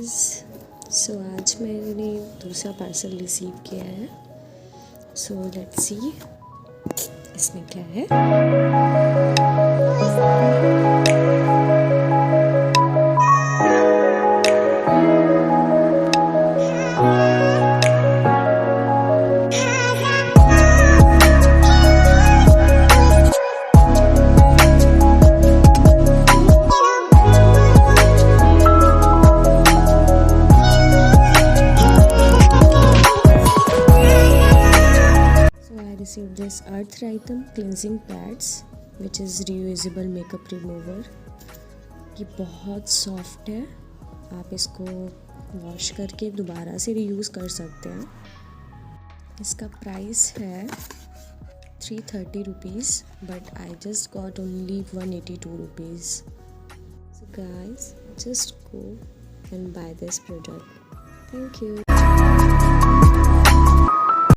Guys, सो आज मैंने दूसरा पार्सल रिसीव किया है। सो लेट्स सी इसमें क्या है। Received this earthrhythm cleansing pads which is reusable makeup remover। ये बहुत सॉफ्ट है, आप इसको वॉश करके दोबारा से रीयूज़ कर सकते हैं। इसका प्राइस है 330 rupees but I just got only 182 rupees. So guys, just go and buy this product. Thank you.